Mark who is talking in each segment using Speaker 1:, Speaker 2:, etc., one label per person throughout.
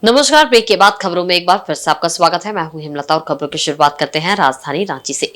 Speaker 1: नमस्कार। ब्रेक के बाद खबरों में एक बार फिर से आपका स्वागत है। मैं हूं हेमलता और खबरों की शुरुआत करते हैं राजधानी रांची से।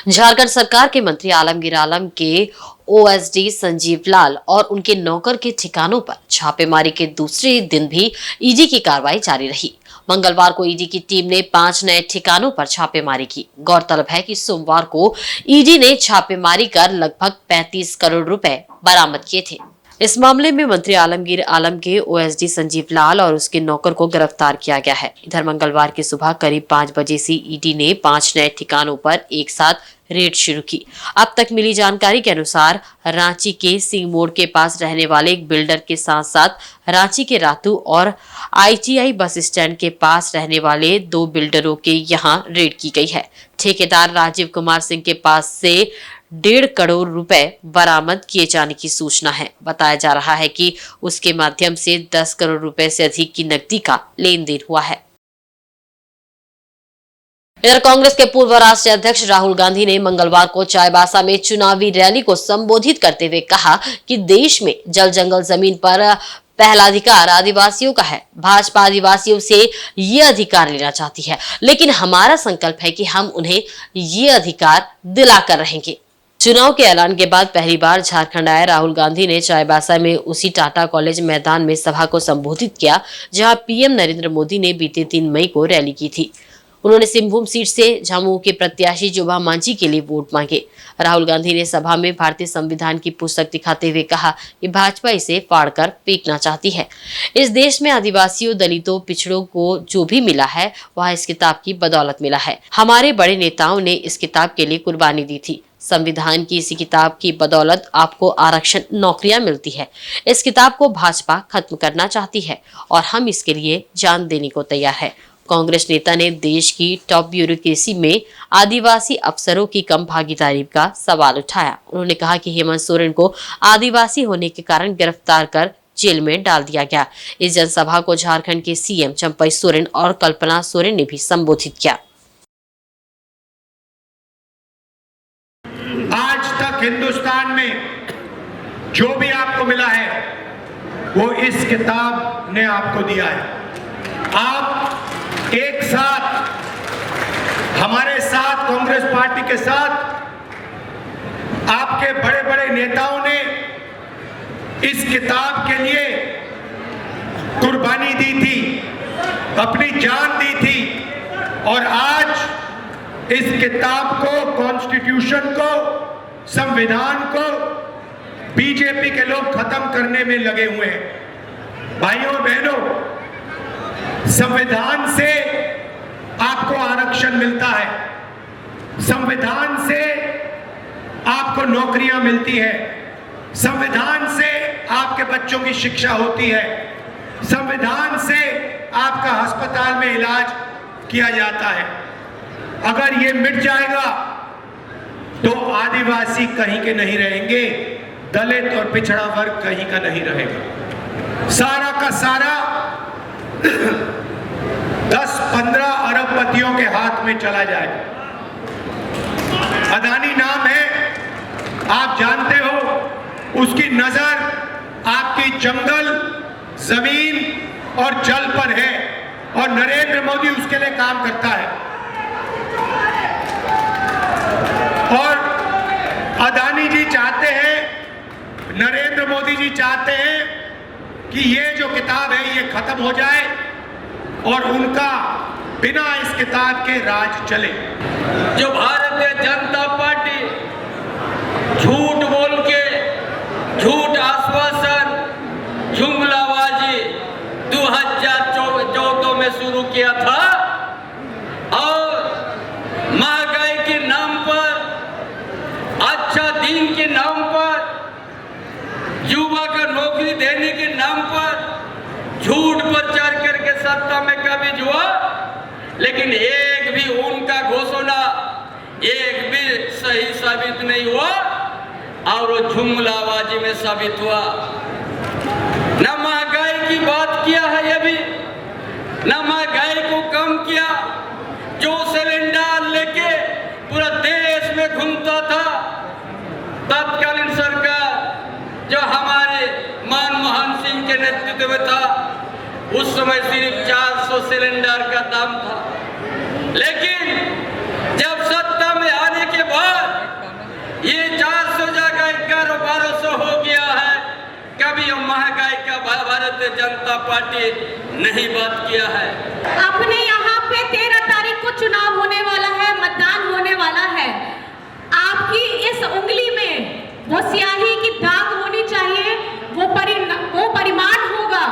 Speaker 1: झारखंड सरकार के मंत्री आलमगीर आलम के ओएसडी संजीव लाल और उनके नौकर के ठिकानों पर छापेमारी के दूसरे दिन भी ईडी की कार्रवाई जारी रही। मंगलवार को ईडी की टीम ने 5 नए ठिकानों पर छापेमारी की। गौरतलब है कि सोमवार को ईडी ने छापेमारी कर लगभग 35 करोड़ रुपए बरामद किए थे। इस मामले में मंत्री आलमगीर आलम के ओएसडी संजीव लाल और उसके नौकर को गिरफ्तार किया गया है। इधर मंगलवार की सुबह करीब 5 बजे से ईडी ने 5 नए ठिकानों पर एक साथ रेड शुरू की। अब तक मिली जानकारी के अनुसार रांची के सिंह मोड़ के पास रहने वाले एक बिल्डर के साथ साथ रांची के रातू और आईटीआई बस स्टैंड के पास रहने वाले 2 बिल्डरों के यहां रेड की गई है। ठेकेदार राजीव कुमार सिंह के पास से 1.5 करोड़ रुपए बरामद किए जाने की सूचना है। बताया जा रहा है कि उसके माध्यम से 10 करोड़ रुपए से अधिक की नकदी का लेन देन हुआ है। इधर कांग्रेस के पूर्व राष्ट्रीय अध्यक्ष राहुल गांधी ने मंगलवार को चाईबासा में चुनावी रैली को संबोधित करते हुए कहा कि देश में जल जंगल जमीन पर पहला अधिकार आदिवासियों का है। भाजपा आदिवासियों से ये अधिकार लेना चाहती है, लेकिन हमारा संकल्प है कि हम उन्हें ये अधिकार दिलाकर रहेंगे। चुनाव के ऐलान के बाद पहली बार झारखंड आए राहुल गांधी ने चाईबासा में उसी टाटा कॉलेज मैदान में सभा को संबोधित किया, जहां पीएम नरेंद्र मोदी ने बीते 3 मई को रैली की थी। उन्होंने सिंहभूम सीट से झामुमो के प्रत्याशी जोबा मांझी के लिए वोट मांगे। राहुल गांधी ने सभा में भारतीय संविधान की पुस्तक दिखाते हुए कहा कि भाजपा इसे फाड़कर फेंकना चाहती है। इस देश में आदिवासियों, दलितों, पिछड़ों को जो भी मिला है वह इस किताब की बदौलत मिला है। हमारे बड़े नेताओं ने इस किताब के लिए कुर्बानी दी थी। संविधान की इसी किताब की बदौलत आपको आरक्षण, नौकरियां मिलती है। इस किताब को भाजपा खत्म करना चाहती है और हम इसके लिए जान देने को तैयार है। कांग्रेस नेता ने देश की टॉप ब्यूरोक्रेसी में आदिवासी अफसरों की कम भागीदारी का सवाल उठाया। उन्होंने कहा कि हेमंत सोरेन को आदिवासी होने के कारण गिरफ्तार कर जेल में डाल दिया गया। इस जनसभा को झारखंड के सीएम चंपई सोरेन और कल्पना सोरेन ने भी संबोधित किया।
Speaker 2: आज तक हिंदुस्तान में जो भी आपको मिला है वो इस किताब ने आपको दिया है। आप एक साथ, हमारे साथ, कांग्रेस पार्टी के साथ, आपके बड़े बड़े नेताओं ने इस किताब के लिए कुर्बानी दी थी, अपनी जान दी थी और आज इस किताब को, कॉन्स्टिट्यूशन को, संविधान को बीजेपी के लोग खत्म करने में लगे हुए हैं। भाइयों और बहनों, संविधान से आपको आरक्षण मिलता है, संविधान से आपको नौकरियां मिलती है, संविधान से आपके बच्चों की शिक्षा होती है, संविधान से आपका अस्पताल में इलाज किया जाता है। अगर ये मिट जाएगा तो आदिवासी कहीं के नहीं रहेंगे, दलित और पिछड़ा वर्ग कहीं का नहीं रहेगा। सारा का सारा 10-15 अरबपतियों के हाथ में चला जाएगा। अदानी नाम है, आप जानते हो, उसकी नजर आपकी जंगल, जमीन और जल पर है और नरेंद्र मोदी उसके लिए काम करता है। और अदानी जी चाहते हैं, नरेंद्र मोदी जी चाहते हैं कि ये जो किताब है ये खत्म हो जाए और उनका बिना इस किताब के राज चले।
Speaker 3: जो भारतीय जनता पार्टी झूठ बोल के, झूठ आश्वासन, जुमलाबाजी 2014 में शुरू किया था और महंगाई के नाम पर, अच्छा दिन के नाम पर, युवा को नौकरी देने के नाम पर झूठ प्रचार करके सत्ता में काबिज हुआ, लेकिन एक भी उनका घोषणा एक भी सही साबित नहीं हुआ और वो जुमलाबाजी में साबित हुआ। न महंगाई की बात किया है ये भी, न महंगाई को कम किया। जो सिलेंडर लेके पूरा देश में घूमता था तत्कालीन सरकार, जो हमारे मनमोहन सिंह के नेतृत्व में था, उस समय सिर्फ 400 सिलेंडर का दाम था, लेकिन जब सत्ता में आने के बाद ये 400 जगह 1100-1200 हो गया है। कभी महंगाई का भारतीय जनता पार्टी नहीं बात किया है।
Speaker 4: अपने यहाँ पे 13 तारीख को चुनाव होने वाला है, मतदान होने वाला है। आपकी इस उंगली में वो स्याही की दाग होनी चाहिए, वो परिमाण होगा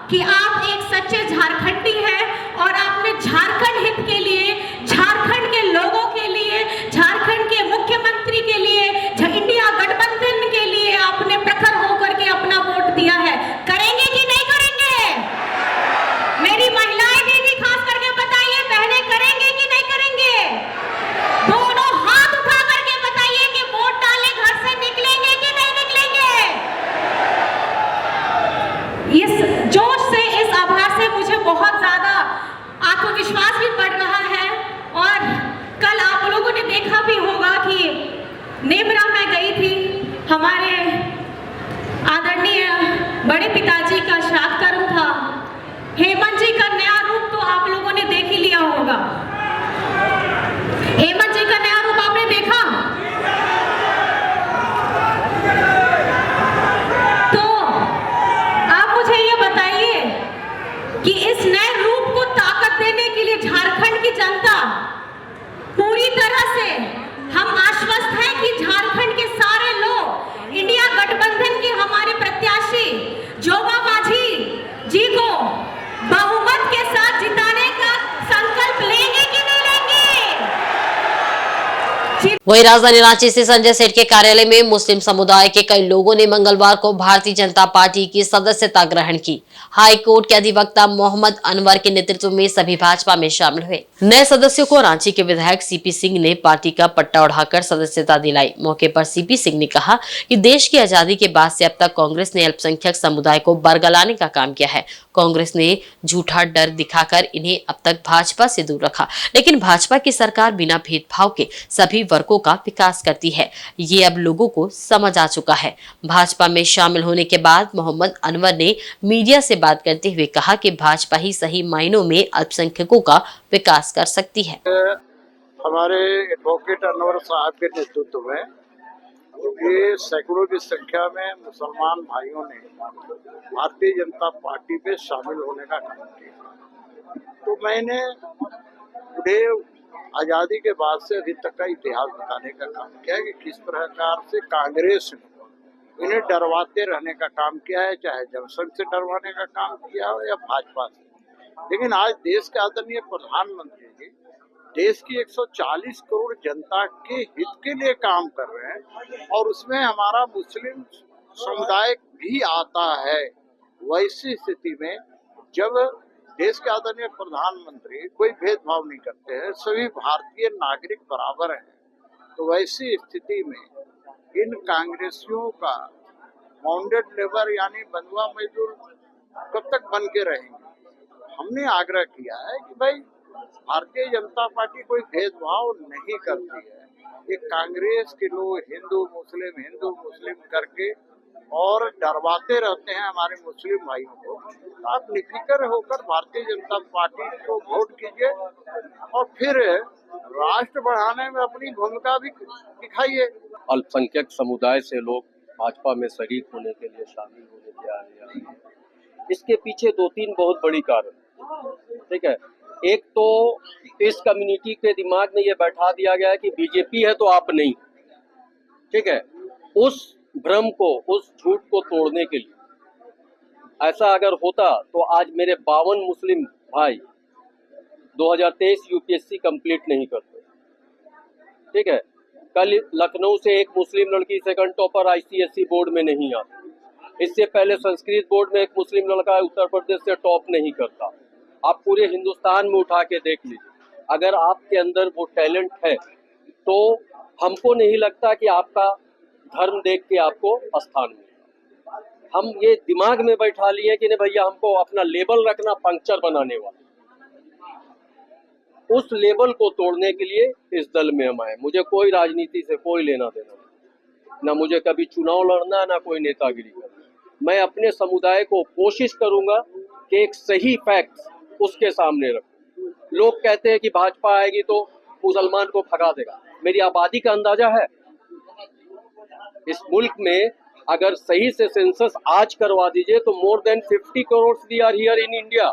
Speaker 4: कि आप एक सच्चे झारखंडी हैं और आपने झारखंड हित के लिए, झारखंड के लोगों के लिए, झारखंड के मुख्यमंत्री के लिए, इंडिया गठबंधन के लिए आपने प्रखर होकर के अपना वोट दिया है। करेंगे कि नहीं करेंगे? मेरी महिलाएं दीदी खास करके बताइए, बहनें करेंगे कि नहीं करेंगे? दोनों हाथ उठा करके बताइए कि वोट डाले घर से निकलेंगे कि नहीं निकलेंगे? इस जोश से, इस आभार से मुझे बहुत ज्यादा आत्मविश्वास भी बढ़ रहा है। और कल आप लोगों ने देखा भी होगा कि नेमरा में गई थी, हमारे आदरणीय बड़े पिताजी का श्राद्ध कर्म था। हेमंत जी का नया रूप तो आप लोगों ने देख ही लिया होगा। हेमंत जी का नया रूप आपने देखा? तो आप मुझे ये बताइए कि इस नए रूप को ताकत देने के लिए झारखंड की जनता पूरी तरह से, हम आश्वस्त हैं कि झारखंड के सारे लोग इंडिया गठबंधन के हमारे प्रत्याशी जोबा मांझी जी को बहुमत के साथ जिताने का संकल्प लेंगे कि नहीं लेंगे?
Speaker 1: वहीं राजधानी रांची से संजय सेठ के कार्यालय में मुस्लिम समुदाय के कई लोगों ने मंगलवार को भारतीय जनता पार्टी की सदस्यता ग्रहण की। हाई कोर्ट के अधिवक्ता मोहम्मद अनवर के नेतृत्व में सभी भाजपा में शामिल हुए। नए सदस्यों को रांची के विधायक सीपी सिंह ने पार्टी का पट्टा उठाकर सदस्यता दिलाई। मौके पर सीपी सिंह ने कहा कि देश की आजादी के बाद से अब तक कांग्रेस ने अल्पसंख्यक समुदाय को बरगलाने का काम किया है। कांग्रेस ने झूठा डर दिखाकर इन्हें अब तक भाजपा से दूर रखा, लेकिन भाजपा की सरकार बिना भेदभाव के सभी वर्गों का विकास करती है। ये अब लोगों को समझ आ चुका है। भाजपा में शामिल होने के बाद मोहम्मद अनवर ने मीडिया से बात करते हुए कहा कि भाजपा ही सही मायनों में अल्पसंख्यकों का विकास कर सकती है।
Speaker 5: हमारे एडवोकेट अनवर साहब के नेतृत्व में ये सैकड़ों की संख्या में मुसलमान भाइयों ने भारतीय जनता पार्टी में शामिल होने का काम किया। तो मैंने उन्हें आज़ादी के बाद से अभी तक का इतिहास बताने का काम किया है कि किस प्रकार से कांग्रेस ने इन्हें डरवाते रहने का काम किया है, चाहे जनसंघ से डरवाने का काम किया हो या भाजपा से। लेकिन आज देश के आदरणीय प्रधानमंत्री जी देश की 140 करोड़ जनता के हित के लिए काम कर रहे हैं और उसमें हमारा मुस्लिम समुदाय भी आता है। वैसी स्थिति में जब देश के आदरणीय प्रधानमंत्री कोई भेदभाव नहीं करते हैं, सभी भारतीय नागरिक बराबर हैं, तो वैसी स्थिति में इन कांग्रेसियों का बाउंडेड लेबर यानी बंधुआ मजदूर कब तक बन के रहेंगे। हमने आग्रह किया है कि भाई भारतीय जनता पार्टी कोई भेदभाव नहीं करती है। ये कांग्रेस के लोग हिंदू मुस्लिम करके और डरवाते रहते हैं हमारे मुस्लिम भाइयों को। तो आप निफिक्र होकर भारतीय जनता पार्टी को वोट कीजिए और फिर राष्ट्र बढ़ाने में अपनी भूमिका भी दिखाइए।
Speaker 6: अल्पसंख्यक समुदाय से लोग भाजपा में शरीक होने के लिए, शामिल होने के लिए इसके पीछे 2-3 बहुत बड़ी कारण, ठीक है। एक तो इस कम्युनिटी के दिमाग में ये बैठा दिया गया है कि बीजेपी है तो आप नहीं, ठीक है। उस भ्रम को, उस झूठ को तोड़ने के लिए ऐसा अगर होता तो आज मेरे 52 मुस्लिम भाई 2023 यूपीएससी कंप्लीट नहीं करते, ठीक है। कल लखनऊ से एक मुस्लिम लड़की सेकंड टॉपर आईसीएसई बोर्ड में नहीं आती। इससे पहले संस्कृत बोर्ड में एक मुस्लिम लड़का उत्तर प्रदेश से टॉप नहीं करता। आप पूरे हिंदुस्तान में उठा के देख लीजिए, अगर आपके अंदर वो टैलेंट है तो हमको नहीं लगता कि आपका धर्म देख के आपको स्थान मिलेगा। हम ये दिमाग में बैठा लिए कि नहीं भैया हमको अपना लेबल रखना पंक्चर बनाने वाला, उस लेबल को तोड़ने के लिए इस दल में हम आए। मुझे कोई राजनीति से कोई लेना देना नहीं, ना मुझे कभी चुनाव लड़ना, ना कोई नेतागिरी करना। मैं अपने समुदाय को कोशिश करूंगा कि एक सही फैक्ट उसके सामने रखूं। लोग कहते हैं कि भाजपा आएगी तो मुसलमान को भगा देगा। मेरी आबादी का अंदाजा है, इस मुल्क में अगर सही से सेंसस आज करवा दीजिए तो more than 50 crore we are here in India.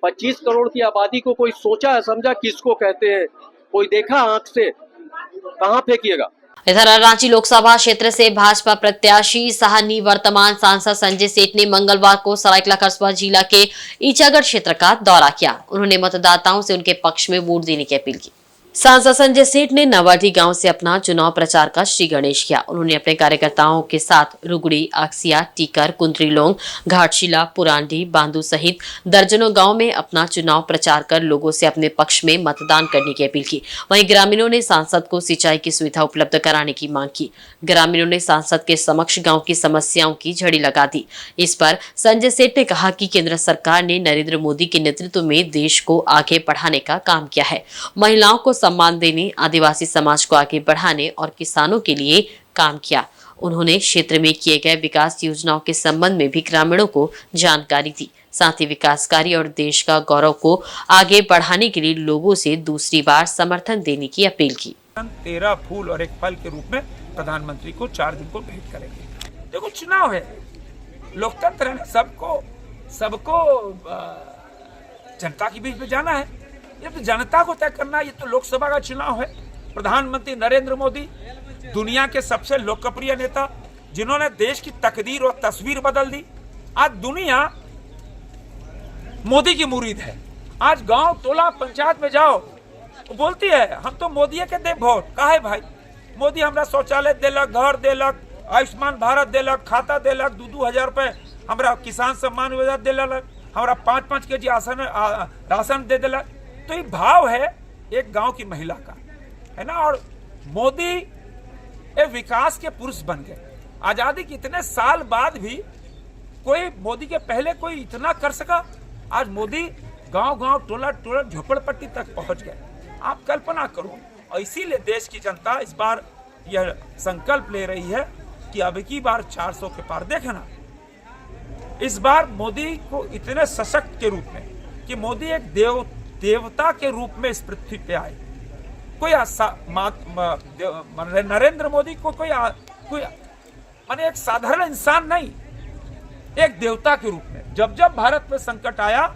Speaker 6: 25 crore की आबादी को कोई सोचा है, समझा किसको कहते हैं? कोई देखा आंख से? कहाँ फेंकिएगा?
Speaker 1: इधर रांची लोकसभा क्षेत्र से भाजपा प्रत्याशी सह निवर्तमान सांसद संजय सेठ ने मंगलवार को सरायकेला खरसुआ जिला के ईचागढ़ क्षेत्र का दौरा किया। उन्होंने मतदाताओं से उनके पक्ष में वोट देने की अपील की। सांसद संजय सेठ ने नवाडी गांव से अपना चुनाव प्रचार का श्री गणेश किया। उन्होंने अपने कार्यकर्ताओं के साथ रुगड़ी, आक्सिया, टीकर, कुंद्रीलोंग, घाटशिला, पुरांडी, बांदू सहित दर्जनों गांव में अपना चुनाव प्रचार कर लोगों से अपने पक्ष में मतदान करने की अपील की। वहीं ग्रामीणों ने सांसद को सिंचाई की सुविधा उपलब्ध कराने की मांग की। ग्रामीणों ने सांसद के समक्ष गाँव की समस्याओं की झड़ी लगा दी। इस पर संजय सेठ ने कहा कि केंद्र सरकार ने नरेंद्र मोदी के नेतृत्व में देश को आगे बढ़ाने का काम किया है। महिलाओं को सम्मान देने, आदिवासी समाज को आगे बढ़ाने और किसानों के लिए काम किया। उन्होंने क्षेत्र में किए गए विकास योजनाओं के संबंध में भी ग्रामीणों को जानकारी दी। साथ ही विकास कार्य और देश का गौरव को आगे बढ़ाने के लिए लोगों से दूसरी बार समर्थन देने की अपील की।
Speaker 7: 13 फूल और एक फल के रूप में प्रधानमंत्री को 4 दिन को भेंट करेंगे। देखो, चुनाव है, लोकतंत्र है, सबको जनता के बीच में जाना है। ये तो जनता को तय करना है। ये तो लोकसभा का चुनाव है। प्रधानमंत्री नरेंद्र मोदी दुनिया के सबसे लोकप्रिय नेता, जिन्होंने देश की तकदीर और तस्वीर बदल दी। आज दुनिया मोदी की मुरीद है। आज गांव, टोला, पंचायत में जाओ, बोलती है हम तो मोदी के दे वोट। काहे भाई? मोदी हमरा शौचालय देलक, घर देलक, आयुष्मान भारत देलक, खाता देलक, 2-2 हजार रुपए हमरा किसान सम्मान योजना देलक, हमरा 5-5 केजी राशन दे देलक। तो ये भाव है एक गांव की महिला का, है ना। और मोदी एक विकास के पुरुष बन गए। आजादी के इतने साल बाद भी कोई मोदी के पहले कोई इतना कर सका? आज मोदी गांव-गांव, टोला-टोला, झोपड़पट्टी तक पहुंच गए। आप कल्पना करो। और इसीलिए देश की जनता इस बार यह संकल्प ले रही है कि अब की बार 400 के पार। देखना, इस बार मोदी को इतने सशक्त के रूप में कि मोदी एक देवता के रूप में इस पृथ्वी पे आए। कोई नरेंद्र मोदी को कोई माने एक साधारण इंसान नहीं, एक देवता के रूप में। जब भारत पे संकट आया,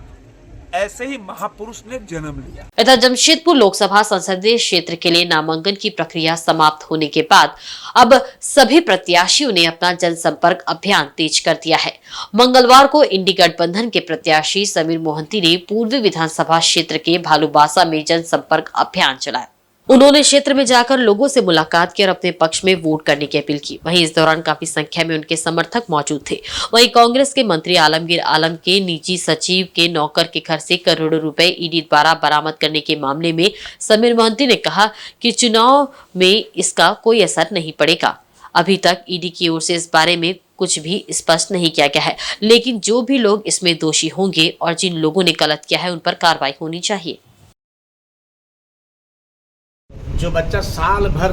Speaker 7: ऐसे ही महापुरुष ने जन्म लिया।
Speaker 1: इधर जमशेदपुर लोकसभा संसदीय क्षेत्र के लिए नामांकन की प्रक्रिया समाप्त होने के बाद अब सभी प्रत्याशियों ने अपना जनसंपर्क अभियान तेज कर दिया है। मंगलवार को इंडी गठबंधन के प्रत्याशी समीर मोहंती ने पूर्वी विधानसभा क्षेत्र के भालूबासा में जनसंपर्क अभियान चलाया। उन्होंने क्षेत्र में जाकर लोगों से मुलाकात की और अपने पक्ष में वोट करने की अपील की। वहीं इस दौरान काफी संख्या में उनके समर्थक मौजूद थे। वहीं कांग्रेस के मंत्री आलमगीर आलम के निजी सचिव के नौकर के घर से करोड़ों रुपए ईडी द्वारा बरामद करने के मामले में समीर मोहंती ने कहा कि चुनाव में इसका कोई असर नहीं पड़ेगा। अभी तक ईडी की ओर से इस बारे में कुछ भी स्पष्ट नहीं किया गया है, लेकिन जो भी लोग इसमें दोषी होंगे और जिन लोगों ने गलत किया है उन पर कार्रवाई होनी चाहिए।
Speaker 8: जो बच्चा साल भर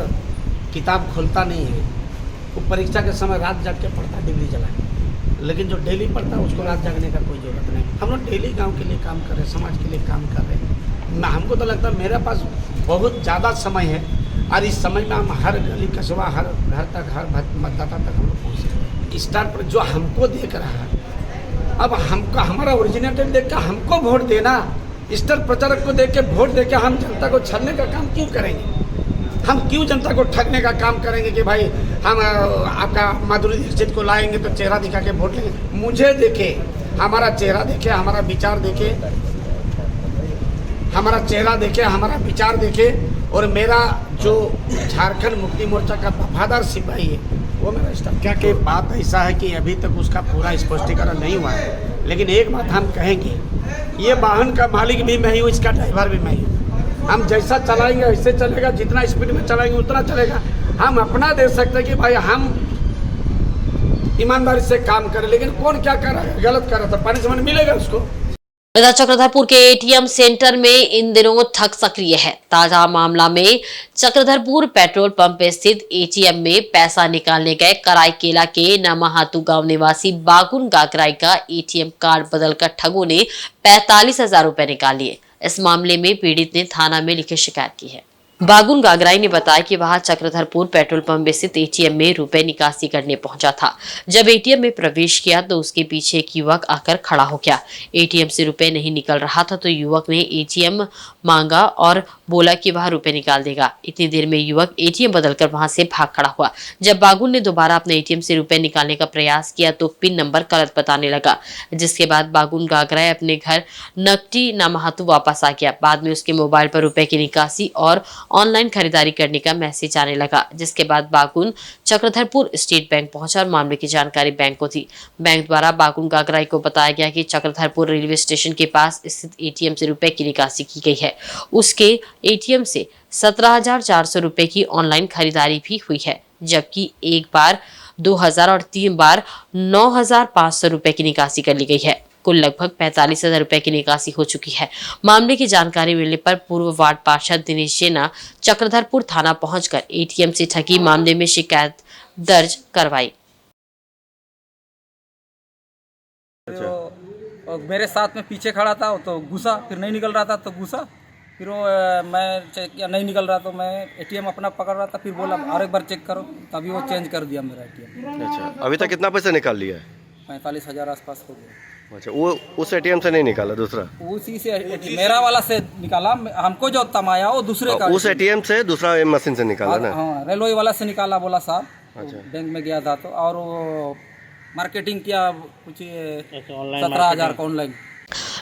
Speaker 8: किताब खोलता नहीं है, वो परीक्षा के समय रात जाग के पढ़ता डिग्री जला। लेकिन जो डेली पढ़ता है उसको रात जागने का कोई जरूरत नहीं। हम लोग डेली गांव के लिए काम कर रहे हैं, समाज के लिए काम कर रहे हैं। ना हमको तो लगता है मेरे पास बहुत ज़्यादा समय है और इस समय में हम हर गली कस्बा, हर घर तक, हर मतदाता तक हम लोग पहुँच सकते हैं। स्टार पर जो हमको देख रहा है, अब हमको हमारा ओरिजिनेटर देख कर हमको वोट देना, स्टार प्रचारक को देख के वोट दे के हम जनता को छलने का काम क्यों करेंगे? हम क्यों जनता को ठगने का काम करेंगे कि भाई हम आपका माधुरी दीक्षित को लाएंगे तो चेहरा दिखा के वोट लेंगे? मुझे देखे, हमारा चेहरा देखे, हमारा विचार देखे, हमारा चेहरा देखे, हमारा विचार देखे। और मेरा जो झारखंड मुक्ति मोर्चा का वफादार सिपाही है वो मेरा स्टाफ। क्या कि बात ऐसा है कि अभी तक उसका पूरा स्पष्टीकरण नहीं हुआ है, लेकिन एक बात हम कहेंगे, ये वाहन का मालिक भी मैं ही हूँ, इसका ड्राइवर भी मैं ही हूँ। हम जैसा चलाएंगे वैसे चलेगा, जितना स्पीड में चलाएंगे उतना चलेगा। हम अपना दे सकते हैं कि भाई हम ईमानदारी से काम करें, लेकिन कौन क्या कर रहा है, गलत कर रहा है तो पनिशमेंट मिलेगा उसको।
Speaker 1: इधर चक्रधरपुर के एटीएम सेंटर में इन दिनों ठग सक्रिय है। ताजा मामला में चक्रधरपुर पेट्रोल पंप स्थित एटीएम में पैसा निकालने गए कराईकेला के नमाहातू गांव निवासी बागुन गागराई का एटीएम कार्ड बदलकर ठगों ने 45,000 रुपए निकाल लिए। इस मामले में पीड़ित ने थाना में लिखित शिकायत की है। बागुन गागराई ने बताया कि वहां चक्रधरपुर पेट्रोल पंप स्थित एटीएम में रुपए निकासी करने पहुंचा था। जब एटीएम में प्रवेश किया तो उसके पीछे एक युवक आकर खड़ा हो गया। एटीएम से रुपए नहीं निकल रहा था तो युवक ने एटीएम मांगा और बोला कि वह रुपए निकाल देगा। इतनी देर में युवक एटीएम बदलकर वहां से भाग खड़ा हुआ। जब बागुन ने दोबारा अपने एटीएम से रुपए निकालने का प्रयास किया तो पिन नंबर गलत बताने लगा, जिसके बाद बागुन गागराई अपने घर नकटी नमाहातू वापस आ गया। बाद में उसके मोबाइल पर रुपए की निकासी और ऑनलाइन खरीदारी करने का मैसेज आने लगा, जिसके बाद बागुन चक्रधरपुर स्टेट बैंक पहुंचा और मामले की जानकारी बैंक को दी। बैंक द्वारा बागुन गागराई को बताया गया कि चक्रधरपुर रेलवे स्टेशन के पास स्थित एटीएम से रुपए की निकासी की गई है। उसके एटीएम से 17,400 रुपए की ऑनलाइन खरीदारी भी हुई है, जबकि एक बार 2,000 और 3 बार 9,500 रुपए की निकासी कर ली गई है। कुल लगभग 45,000 रुपए की निकासी हो चुकी है। मामले की जानकारी मिलने पर पूर्व वार्ड पार्षद दिनेश जेना चक्रधरपुर थाना पहुंचकर एटीएम से ठगी मामले में शिकायत दर्ज करवाई।
Speaker 9: तो मेरे साथ में पीछे खड़ा था तो घुसा, फिर नहीं निकल रहा था तो घुसा, फिर वो मैं चेक किया नहीं निकल रहा तो मैं एटीएम अपना पकड़ रहा था, फिर बोला और एक बार चेक करो, तभी वो चेंज कर दिया मेरा एटीएम।
Speaker 10: अच्छा, अभी तक कितना पैसा निकाल लिया है?
Speaker 9: 45,000 आसपास हो गया।
Speaker 10: अच्छा, वो उस एटीएम से नहीं निकाला, दूसरा
Speaker 9: उसी से मेरा वाला से निकाला, हमको जो तमाया वो दूसरे का,
Speaker 10: उस एटीएम से दूसरा मशीन से निकाला ना?
Speaker 9: हाँ, रेलवे वाला से निकाला बोला साहब।
Speaker 10: अच्छा,
Speaker 9: बैंक में गया था तो और वो मार्केटिंग किया कुछ 17,000 का ऑनलाइन।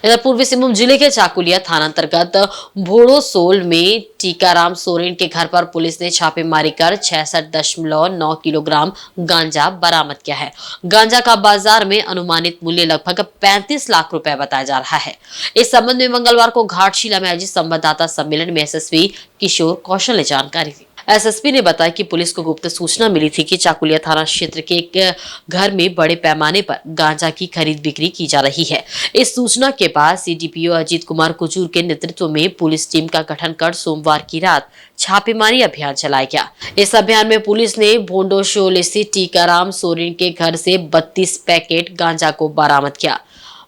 Speaker 1: इधर पूर्वी सिंहभूम जिले के चाकुलिया थाना अंतर्गत भोड़ोसोल में टीकाराम सोरेन के घर पर पुलिस ने छापेमारी कर 66.9 किलोग्राम गांजा बरामद किया है। गांजा का बाजार में अनुमानित मूल्य लगभग 35 लाख रुपए बताया जा रहा है। इस संबंध में मंगलवार को घाटशिला में आयोजित संवाददाता सम्मेलन में एसएसपी किशोर कौशल ने जानकारी दी। एसएसपी ने बताया कि पुलिस को गुप्त सूचना मिली थी कि चाकुलिया थाना क्षेत्र के एक घर में बड़े पैमाने पर गांजा की खरीद बिक्री की जा रही है। इस सूचना के बाद सीडीपीओ अजीत कुमार कुजूर के नेतृत्व में पुलिस टीम का गठन कर सोमवार की रात छापेमारी अभियान चलाया गया। इस अभियान में पुलिस ने भोंडोशोल स्थित टीकाराम सोरेन के घर से 32 पैकेट गांजा को बरामद किया।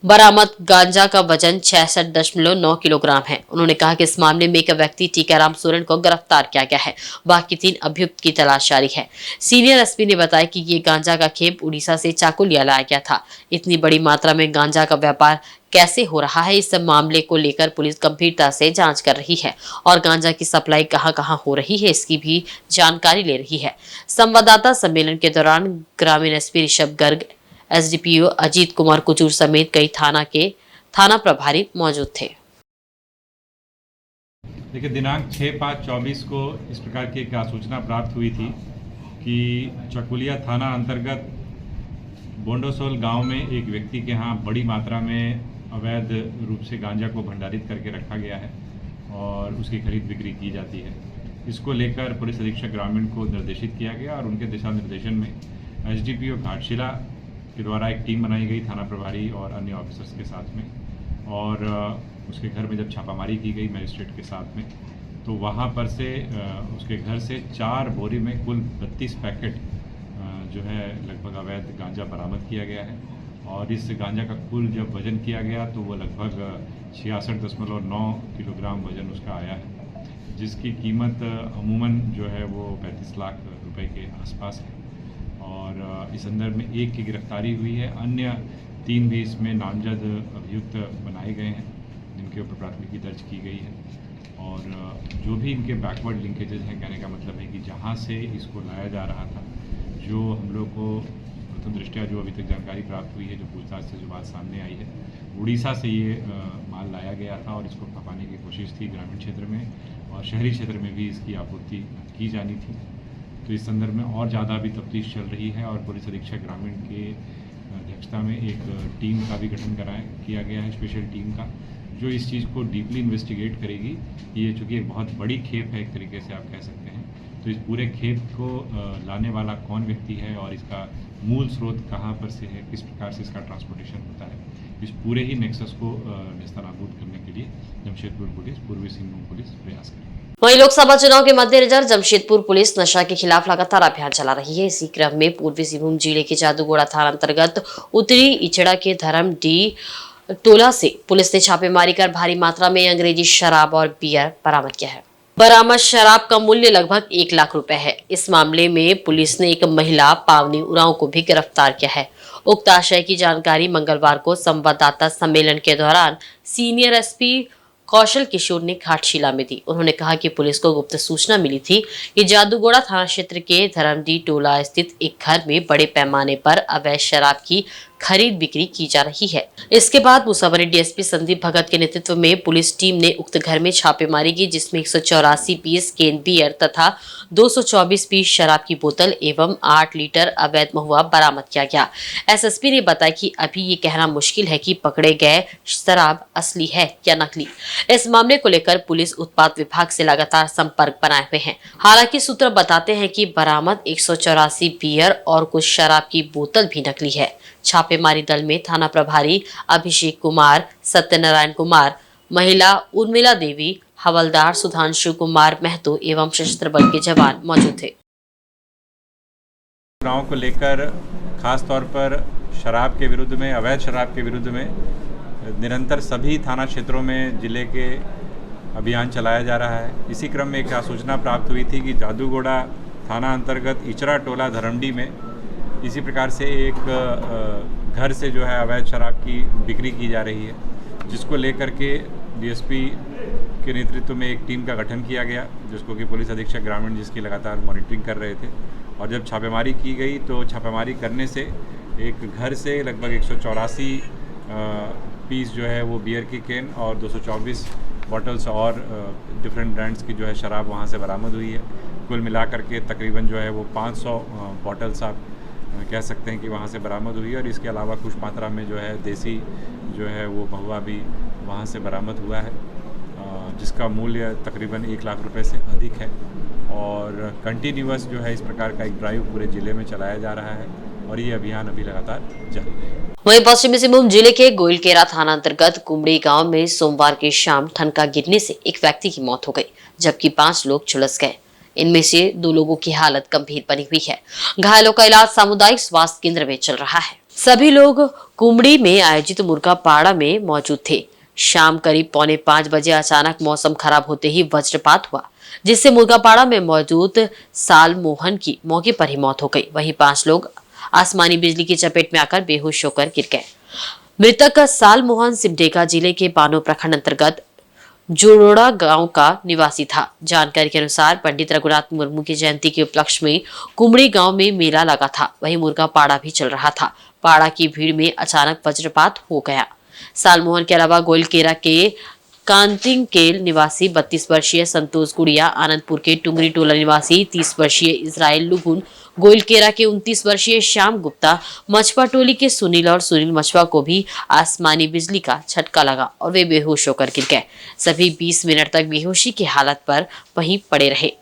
Speaker 1: बरामद गांजा का वजन 66.9 किलोग्राम है। उन्होंने कहा कि इस मामले में एक व्यक्ति टीकाराम सोरेन को गिरफ्तार किया गया है, बाकी 3 अभियुक्त की तलाश जारी है। सीनियर एसपी ने बताया कि ये गांजा का खेप उड़ीसा से चाकुलिया लाया गया था। इतनी बड़ी मात्रा में गांजा का व्यापार कैसे हो रहा है, इस मामले को लेकर पुलिस गंभीरता से जांच कर रही है और गांजा की सप्लाई कहां-कहां हो रही है इसकी भी जानकारी ले रही है। संवाददाता सम्मेलन के दौरान ग्रामीण एसपी ऋषभ गर्ग, एसडीपीओ अजीत कुमार कुजूर समेत कई थाना प्रभारी मौजूद थे।
Speaker 11: देखिए, दिनांक 6/5/24 को इस प्रकार की एक सूचना प्राप्त हुई थी कि चकुलिया थाना अंतर्गत बोंडोसोल गांव में एक व्यक्ति के यहाँ बड़ी मात्रा में अवैध रूप से गांजा को भंडारित करके रखा गया है और उसकी खरीद बिक्री की जाती है। इसको लेकर पुलिस अधीक्षक ग्रामीण को निर्देशित किया गया और उनके दिशा निर्देशन में एसडीपीओ घाटशिला के द्वारा एक टीम बनाई गई थाना प्रभारी और अन्य ऑफिसर्स के साथ में, और उसके घर में जब छापामारी की गई मजिस्ट्रेट के साथ में, तो वहाँ पर से उसके घर से 4 बोरी में कुल 32 पैकेट जो है लगभग अवैध गांजा बरामद किया गया है। और इस गांजा का कुल जब वज़न किया गया तो वो लगभग 66.9 किलोग्राम वज़न उसका आया है, जिसकी कीमत अमूमन जो है वो 35 लाख रुपए के आसपास है। और इस संदर्भ में एक की गिरफ्तारी हुई है, अन्य 3 भी इसमें नामजद अभियुक्त बनाए गए हैं जिनके ऊपर प्राथमिकी दर्ज की गई है। और जो भी इनके बैकवर्ड लिंकेजेस हैं, कहने का मतलब है कि जहाँ से इसको लाया जा रहा था, जो हम लोग को प्रथम दृष्टया जो अभी तक जानकारी प्राप्त हुई है, जो पूछताछ से जो बात सामने आई है, उड़ीसा से ये माल लाया गया था और इसको खपाने की कोशिश थी ग्रामीण क्षेत्र में, और शहरी क्षेत्र में भी इसकी आपूर्ति की जानी थी। तो इस संदर्भ में और ज़्यादा अभी तफ्तीश चल रही है और पुलिस अधीक्षक ग्रामीण के अध्यक्षता में एक टीम का भी गठन किया गया है, स्पेशल टीम का, जो इस चीज़ को डीपली इन्वेस्टिगेट करेगी। ये चूँकि एक बहुत बड़ी खेप है, एक तरीके से आप कह सकते हैं, तो इस पूरे खेप को लाने वाला कौन व्यक्ति है और इसका मूल स्रोत कहाँ पर से है, किस प्रकार से इसका ट्रांसपोर्टेशन होता है, इस पूरे ही नेक्सस को नेस्तनाबूद करने के लिए जमशेदपुर पुलिस, पूर्वी सिंहभूम पुलिस प्रयास करेगी।
Speaker 1: वहीं लोकसभा चुनाव के मद्देनजर जमशेदपुर पुलिस नशा के खिलाफ लगातार अभियान चला रही है। इसी क्रम में पूर्वी सिंहभूम जिले के जादूगोड़ा थाना अंतर्गत उत्तरी इचड़ा के धर्म डी टोला से पुलिस ने छापेमारी कर भारी मात्रा में अंग्रेजी शराब और बियर बरामद किया है। बरामद शराब का मूल्य लगभग 1 लाख रुपए है। इस मामले में पुलिस ने एक महिला पावनी उरांव को भी गिरफ्तार किया है। उक्त आशय की जानकारी मंगलवार को संवाददाता सम्मेलन के दौरान सीनियर एसपी कौशल किशोर ने घाटशिला में दी। उन्होंने कहा कि पुलिस को गुप्त सूचना मिली थी कि जादूगोड़ा थाना क्षेत्र के धर्मडी टोला स्थित एक घर में बड़े पैमाने पर अवैध शराब की खरीद बिक्री की जा रही है। इसके बाद मुसाबरी डीएसपी संदीप भगत के नेतृत्व में पुलिस टीम ने उक्त घर में छापेमारी की, जिसमें 184 पीस केन बियर तथा 224 पीस शराब की बोतल एवं 8 लीटर अवैध महुआ बरामद किया गया। एसएसपी ने बताया कि अभी ये कहना मुश्किल है कि पकड़े गए शराब असली है या नकली। इस मामले को लेकर पुलिस उत्पाद विभाग से लगातार संपर्क बनाए हुए हैं। हालांकि सूत्र बताते हैं कि बरामद 184 बियर और कुछ शराब की बोतल भी नकली है। छापेमारी दल में थाना प्रभारी अभिषेक कुमार, सत्यनारायण कुमार, महिला उर्मिला देवी, हवलदार सुधांशु कुमार महतो एवं सशस्त्र बल के जवान मौजूद थे।
Speaker 11: चुनाव को लेकर खास तौर पर शराब के विरुद्ध में, अवैध शराब के विरुद्ध में निरंतर सभी थाना क्षेत्रों में जिले के अभियान चलाया जा रहा है। इसी क्रम में एक सूचना प्राप्त हुई थी कि जादूगोड़ा थाना अंतर्गत इचरा टोला धरमडी में इसी प्रकार से एक घर से जो है अवैध शराब की बिक्री की जा रही है, जिसको लेकर के डीएसपी के नेतृत्व में एक टीम का गठन किया गया, जिसको कि पुलिस अधीक्षक ग्रामीण जिसकी लगातार मॉनिटरिंग कर रहे थे। और जब छापेमारी की गई तो छापेमारी करने से एक घर से लगभग 184 पीस जो है वो बियर की कैन और 224 बॉटल्स और डिफरेंट ब्रांड्स की जो है शराब वहाँ से बरामद हुई है। कुल मिलाकर के तकरीबन जो है वो 500 बॉटल्स आप कह सकते हैं कि वहाँ से बरामद हुई है। और इसके अलावा कुछ मात्रा में जो है देसी जो है वो महुआ भी वहाँ से बरामद हुआ है, जिसका मूल्य तकरीबन 1 लाख रुपए से अधिक है। और कंटिन्यूअस जो है इस प्रकार का एक ड्राइव पूरे जिले में चलाया जा रहा है और ये अभियान अभी लगातार जारी है।
Speaker 1: वहीं पश्चिमी सिंहभूम जिले के गोइलकेरा थाना अंतर्गत कुमड़ी गांव में सोमवार की शाम ठनका गिरने से एक व्यक्ति की मौत हो गई, जबकि 5 लोग झुलस गए। इनमें से 2 लोगों की हालत गंभीर बनी हुई है। घायलों का इलाज सामुदायिक स्वास्थ्य केंद्र में चल रहा है। सभी लोग कुमड़ी में आयोजित मुर्गा पाड़ा में मौजूद थे। शाम करीब 4:45 बजे अचानक मौसम खराब होते ही वज्रपात हुआ, जिससे मुर्गा पाड़ा में मौजूद साल मोहन की मौके पर ही मौत हो गई। वहीं 5 लोग आसमानी बिजली की चपेट में आकर बेहोश होकर गिर गए। मृतक साल मोहन सिमडेगा जिले के बानो प्रखंड अंतर्गत जोड़ोड़ा गांव का निवासी था। जानकारी के अनुसार पंडित रघुनाथ मुर्मू की जयंती के उपलक्ष्य में कुमड़ी गांव में मेला लगा था, वहीं मुर्गा पाड़ा भी चल रहा था। पाड़ा की भीड़ में अचानक वज्रपात हो गया। सालमोहन के अलावा गोइलकेरा के कांतिंगकेल निवासी 32 वर्षीय संतोष गुड़िया, आनंदपुर के टुंगरी टोला निवासी 30 वर्षीय इजराइल लुगुन, गोइलकेरा के 29 वर्षीय श्याम गुप्ता, मछुआ टोली के सुनील और सुनील मछुआ को भी आसमानी बिजली का झटका लगा और वे बेहोश होकर गिर गए। सभी 20 मिनट तक बेहोशी की हालत पर वहीं पड़े रहे।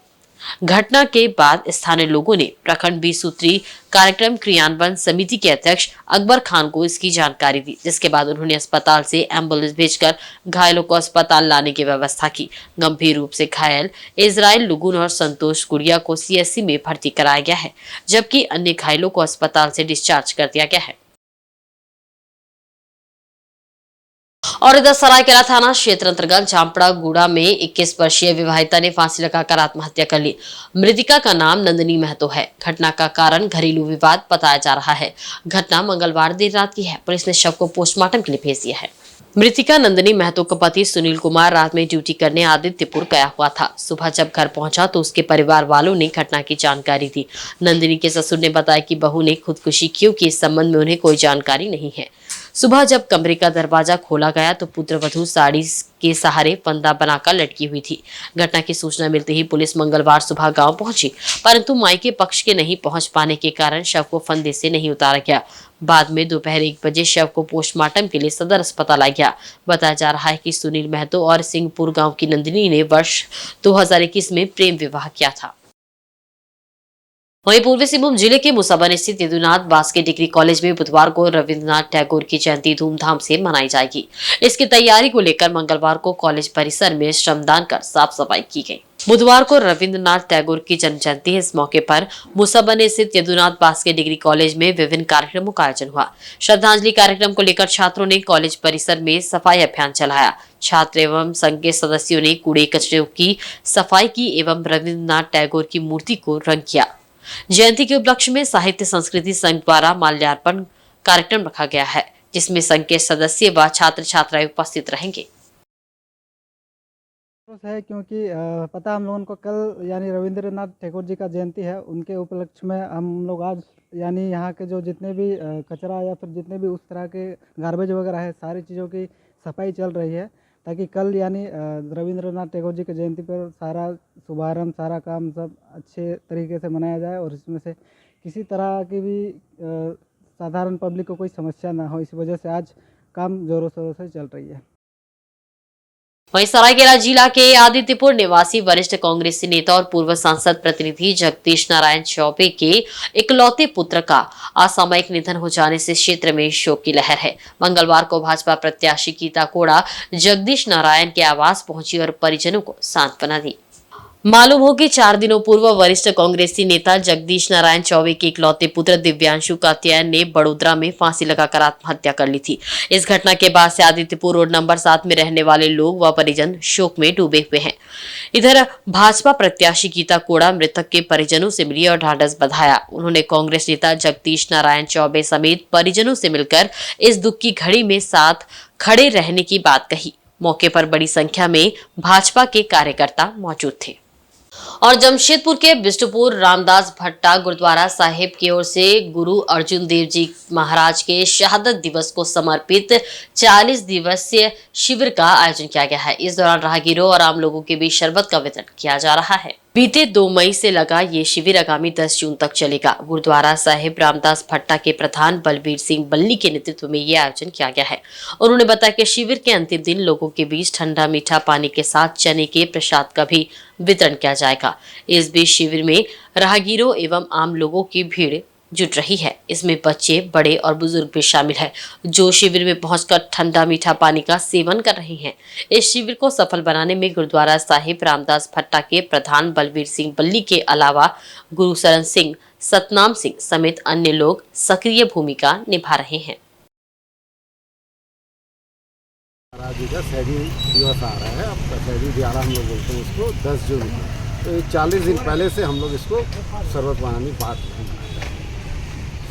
Speaker 1: घटना के बाद स्थानीय लोगों ने प्रखंड 20 सूत्री कार्यक्रम क्रियान्वयन समिति के अध्यक्ष अकबर खान को इसकी जानकारी दी, जिसके बाद उन्होंने अस्पताल से एम्बुलेंस भेजकर घायलों को अस्पताल लाने की व्यवस्था की। गंभीर रूप से घायल इजराइल लुगुन और संतोष गुड़िया को सीएससी में भर्ती कराया गया है, जबकि अन्य घायलों को अस्पताल से डिस्चार्ज कर दिया गया है। और इधर सरायकेला थाना क्षेत्र अंतर्गत जामपड़ा गुड़ा में 21 वर्षीय विवाहिता ने फांसी लगाकर आत्महत्या कर ली। मृतिका का नाम नंदिनी महतो है। घटना का कारण घरेलू विवाद बताया जा रहा है। घटना मंगलवार देर रात की है। पुलिस ने शव को पोस्टमार्टम के लिए भेज दिया है। मृतिका नंदिनी महतो का पति सुनील कुमार रात में ड्यूटी करने आदित्यपुर गया हुआ था। सुबह जब घर पहुंचा तो उसके परिवार वालों ने घटना की जानकारी दी। नंदिनी के ससुर ने बताया कि बहू ने खुदकुशी की, कि इस संबंध में उन्हें कोई जानकारी नहीं है। सुबह जब कमरे का दरवाजा खोला गया तो पुत्रवधू साड़ी के सहारे फंदा बनाकर लटकी हुई थी। घटना की सूचना मिलते ही पुलिस मंगलवार सुबह गांव पहुंची, परंतु मायके पक्ष के नहीं पहुंच पाने के कारण शव को फंदे से नहीं उतारा गया। बाद में दोपहर 1 बजे शव को पोस्टमार्टम के लिए सदर अस्पताल लाया गया। बताया जा रहा है कि सुनील महतो और सिंहपुर गाँव की नंदिनी ने वर्ष 2021 में प्रेम विवाह किया था। वहीं पूर्वी सिंहभूम जिले के मुसाबन स्थित यदुनाथ बास्के डिग्री कॉलेज में बुधवार को रविंद्रनाथ टैगोर की जयंती धूमधाम से मनाई जाएगी। इसकी तैयारी को लेकर मंगलवार को कॉलेज परिसर में श्रमदान कर साफ सफाई की गई। बुधवार को रविंद्रनाथ टैगोर की जन्म जयंती है। इस मौके पर मुसाबन स्थित यदुनाथ बास्के डिग्री कॉलेज में विभिन्न कार्यक्रमों का आयोजन हुआ। श्रद्धांजलि कार्यक्रम को लेकर छात्रों ने कॉलेज परिसर में सफाई अभियान चलाया। छात्र एवं संघ के सदस्यों ने कूड़े कचरे की सफाई की एवं रविंद्रनाथ टैगोर की मूर्ति को रंग किया। जयंती के उपलक्ष्य में साहित्य संस्कृति संघ द्वारा माल्यार्पण कार्यक्रम रखा गया है, जिसमें संघ के सदस्य व छात्र छात्राएं उपस्थित रहेंगे।
Speaker 12: है क्योंकि पता हम लोगों को कल यानी रविंद्रनाथ टैगोर जी का जयंती है, उनके उपलक्ष्य में हम लोग आज यानी यहाँ के जो जितने भी कचरा या फिर जितने भी उस तरह के गार्बेज वगैरह है, सारी चीज़ों की सफाई चल रही है, ताकि कल यानी रविंद्रनाथ टैगोर जी के जयंती पर सारा शुभारंभ सारा काम सब अच्छे तरीके से मनाया जाए और इसमें से किसी तरह की भी साधारण पब्लिक को कोई समस्या ना हो। इस वजह से आज काम जोरों शोरों से चल रही है।
Speaker 1: वहीं सरायकेला जिला के आदित्यपुर निवासी वरिष्ठ कांग्रेसी नेता और पूर्व सांसद प्रतिनिधि जगदीश नारायण चौबे के इकलौते पुत्र का असामयिक निधन हो जाने से क्षेत्र में शोक की लहर है। मंगलवार को भाजपा प्रत्याशी गीता कोड़ा जगदीश नारायण के आवास पहुंची और परिजनों को सांत्वना दी। मालूम हो कि 4 दिनों पूर्व वरिष्ठ कांग्रेसी नेता जगदीश नारायण चौबे के इकलौते पुत्र दिव्यांशु कात्यायन ने बड़ोदरा में फांसी लगाकर आत्महत्या कर ली थी। इस घटना के बाद से आदित्यपुर रोड नंबर 7 में रहने वाले लोग व परिजन शोक में डूबे हुए हैं। इधर भाजपा प्रत्याशी गीता कोड़ा मृतक के परिजनों से मिली और ढांढस बंधाया। उन्होंने कांग्रेस नेता जगदीश नारायण चौबे समेत परिजनों से मिलकर इस दुख की घड़ी में साथ खड़े रहने की बात कही। मौके पर बड़ी संख्या में भाजपा के कार्यकर्ता मौजूद थे। और जमशेदपुर के बिष्टुपुर रामदास भट्टा गुरुद्वारा साहिब की ओर से गुरु अर्जुन देव जी महाराज के शहादत दिवस को समर्पित 40 दिवसीय शिविर का आयोजन किया गया है। इस दौरान राहगीरों और आम लोगों के बीच शरबत का वितरण किया जा रहा है। बीते 2 मई से लगा ये शिविर आगामी 10 जून तक चलेगा। गुरुद्वारा साहिब रामदास भट्टा के प्रधान बलबीर सिंह बल्ली के नेतृत्व में ये आयोजन किया गया है। उन्होंने बताया कि शिविर के अंतिम दिन लोगों के बीच ठंडा मीठा पानी के साथ चने के प्रसाद का भी वितरण किया जाएगा। इस बीच शिविर में राहगीरों एवं आम लोगों की भीड़ जुट रही है। इसमें बच्चे, बड़े और बुजुर्ग भी शामिल हैं, जो शिविर में पहुंचकर ठंडा मीठा पानी का सेवन कर रहे हैं। इस शिविर को सफल बनाने में गुरुद्वारा साहिब रामदास भट्टा के प्रधान बलबीर सिंह बल्ली के अलावा गुरु शरण सिंह, सतनाम सिंह समेत अन्य लोग सक्रिय भूमिका निभा रहे हैं।
Speaker 5: महाराज जी का शहीदी दिवस आ रहा है, अब शहीदी दिहाड़ा हम लोग बोलते हैं उसको 10 जून को। तो 40 दिन पहले से हम लोग इसको शरबत बनानी बात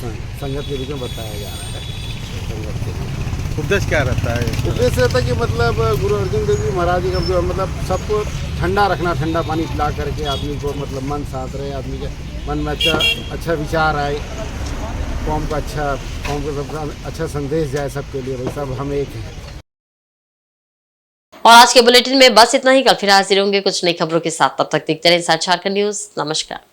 Speaker 5: संगत के रूप में बताया जा रहा है। संगत के
Speaker 10: उद्देश्य क्या रहता है?
Speaker 5: उद्देश्य रहता है कि मतलब गुरु अर्जुन देव जी महाराज जी का जो मतलब सबको ठंडा रखना, ठंडा पानी पिला करके आदमी को मतलब मन शांत रहे, आदमी के मन में अच्छा विचार आए, कौम को सबका अच्छा संदेश जाए सबके लिए। भाई सब हम एक हैं।
Speaker 1: और आज के बुलेटिन में बस इतना ही। कल फिर हाजिर होंगे कुछ नई खबरों के साथ। तब तक देखते रहिए इंसाइड झारखंड न्यूज। नमस्कार।